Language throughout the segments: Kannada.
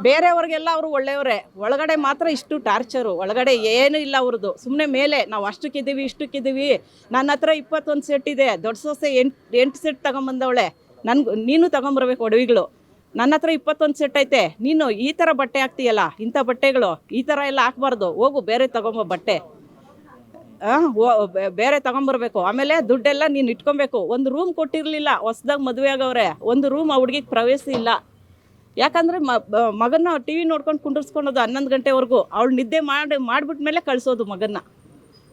ಬೇರೆಯವ್ರಿಗೆಲ್ಲ ಅವರು ಒಳ್ಳೆಯವರೇ, ಒಳಗಡೆ ಮಾತ್ರ ಇಷ್ಟು ಟಾರ್ಚರು. ಒಳಗಡೆ ಏನೂ ಇಲ್ಲ ಅವ್ರದ್ದು. ಸುಮ್ಮನೆ ಮೇಲೆ ನಾವು ಅಷ್ಟಕ್ಕಿದ್ದೀವಿ ಇಷ್ಟಕ್ಕಿದ್ದೀವಿ. ನನ್ನ ಹತ್ರ 21 ಸೆಟ್ ಇದೆ. ದೊಡ್ಡ ಸೊಸೆ 8 ಸೆಟ್ ತೊಗೊಂಬಂದವಳೆ. ನೀನು ತೊಗೊಂಬರ್ಬೇಕು ಒಡವಿಗಳು. ನನ್ನ ಹತ್ರ 21 ಸೆಟ್ ಐತೆ. ನೀನು ಈ ಥರ ಬಟ್ಟೆ ಹಾಕ್ತೀಯಲ್ಲ, ಇಂಥ ಬಟ್ಟೆಗಳು ಈ ಥರ ಎಲ್ಲ ಹಾಕ್ಬಾರ್ದು. ಹೋಗು ಬೇರೆ ತೊಗೊಂಬ ಬಟ್ಟೆ, ಬೇರೆ ತೊಗೊಂಬರ್ಬೇಕು. ಆಮೇಲೆ ದುಡ್ಡೆಲ್ಲ ನೀನು ಇಟ್ಕೊಬೇಕು. ಒಂದು ರೂಮ್ ಕೊಟ್ಟಿರಲಿಲ್ಲ, ಹೊಸ್ದಾಗಿ ಮದುವೆ ಆಗವ್ರೆ. ಒಂದು ರೂಮ್ ಆ ಹುಡುಗಿಗೆ ಪ್ರವೇಶ ಇಲ್ಲ. ಯಾಕಂದರೆ ಮಗನ ಟಿ ವಿ ನೋಡ್ಕೊಂಡು ಕುಂಡಿಸ್ಕೊಳೋದು 11 ಗಂಟೆವರೆಗೂ. ಅವಳು ನಿದ್ದೆ ಮಾಡಿಬಿಟ್ಮೇಲೆ ಕಳಿಸೋದು ಮಗನ್ನ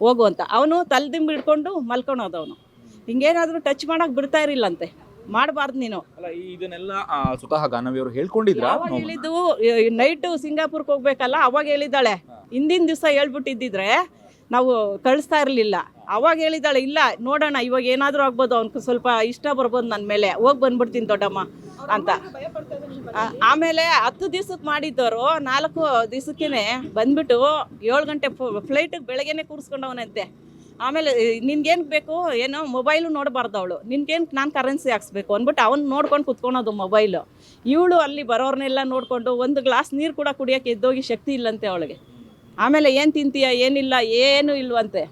ಹೋಗು ಅಂತ. ಅವನು ತಲೆದಿಂಬು ಹಿಡ್ಕೊಂಡು ಮಲ್ಕೊಳೋದು. ಅವನು ಹಿಂಗೇನಾದರೂ ಟಚ್ ಮಾಡೋಕೆ ಬಿಡ್ತಾ ಇರಲಿಲ್ಲಂತೆ. ಮಾಡಬಾರ್ದು ನೀನು. ಇದನ್ನೆಲ್ಲ ಸ್ವತಃ ಗಾನವಿ ಅವರು ಹೇಳ್ಕೊಂಡಿದ್ರ? ಅವಾಗ ಹೇಳಿದ್ದು ನೈಟು ಸಿಂಗಾಪುರ್ಗೆ ಹೋಗ್ಬೇಕಲ್ಲ, ಅವಾಗ ಹೇಳಿದ್ದಾಳೆ. ಹಿಂದಿನ ದಿವಸ ಹೇಳ್ಬಿಟ್ಟಿದ್ದಿದ್ರೆ ನಾವು ಕಳಿಸ್ತಾ ಇರಲಿಲ್ಲ. ಅವಾಗ ಹೇಳಿದ್ದಾಳೆ, ಇಲ್ಲ ನೋಡೋಣ ಇವಾಗ ಏನಾದರೂ ಆಗ್ಬೋದು, ಅವ್ನಿಗೆ ಸ್ವಲ್ಪ ಇಷ್ಟ ಬರ್ಬೋದು ನನ್ನ ಮೇಲೆ, ಹೋಗಿ ಬಂದ್ಬಿಡ್ತೀನಿ ದೊಡ್ಡಮ್ಮ ಅಂತ. ಆಮೇಲೆ 10 ದಿವ್ಸಕ್ಕೆ ಮಾಡಿದ್ದವರು 4 ದಿವಸಕ್ಕೇ ಬಂದ್ಬಿಟ್ಟು 7 ಗಂಟೆ ಫ್ಲೈಟಿಗೆ ಬೆಳಗ್ಗೆನೇ ಕೂರಿಸ್ಕೊಂಡವನಂತೆ. ಆಮೇಲೆ ನಿನ್ಗೇನು ಬೇಕು ಏನೋ ಮೊಬೈಲು ನೋಡಬಾರ್ದು ಅವಳು, ನಿನ್ಗೇನು ನಾನು ಕರೆನ್ಸಿ ಹಾಕ್ಸ್ಬೇಕು ಅಂದ್ಬಿಟ್ಟು ಅವ್ನು ನೋಡ್ಕೊಂಡು ಕುತ್ಕೊಳೋದು ಮೊಬೈಲು. ಇವಳು ಅಲ್ಲಿ ಬರೋರ್ನೆಲ್ಲ ನೋಡಿಕೊಂಡು ಒಂದು ಗ್ಲಾಸ್ ನೀರು ಕೂಡ ಕುಡಿಯೋಕ್ಕೆ ಎದ್ದೋಗಿ ಶಕ್ತಿ ಇಲ್ಲಂತೆ ಅವಳಿಗೆ. ಆಮೇಲೆ ಏನು ತಿಂತೀಯ ಏನಿಲ್ಲ, ಏನೂ ಇಲ್ವಂತೆ.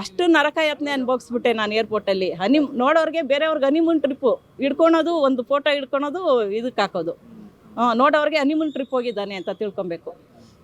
ಅಷ್ಟು ನರಕ ಯತ್ನೆ ಅನುಭವಿಸ್ಬಿಟ್ಟೆ ನಾನು ಏರ್ಪೋರ್ಟಲ್ಲಿ. ನೋಡೋರಿಗೆ ಬೇರೆಯವ್ರಿಗೆ ಹನಿಮೂನ್ ಟ್ರಿಪ್ಪು ಹಿಡ್ಕೊಳೋದು, ಒಂದು ಫೋಟೋ ಹಿಡ್ಕೊಳೋದು, ಇದಕ್ಕೆ ಹಾಕೋದು. ನೋಡೋರಿಗೆ ಹನಿಮೂನ್ ಟ್ರಿಪ್ ಹೋಗಿದ್ದಾನೆ ಅಂತ ತಿಳ್ಕೊಬೇಕು.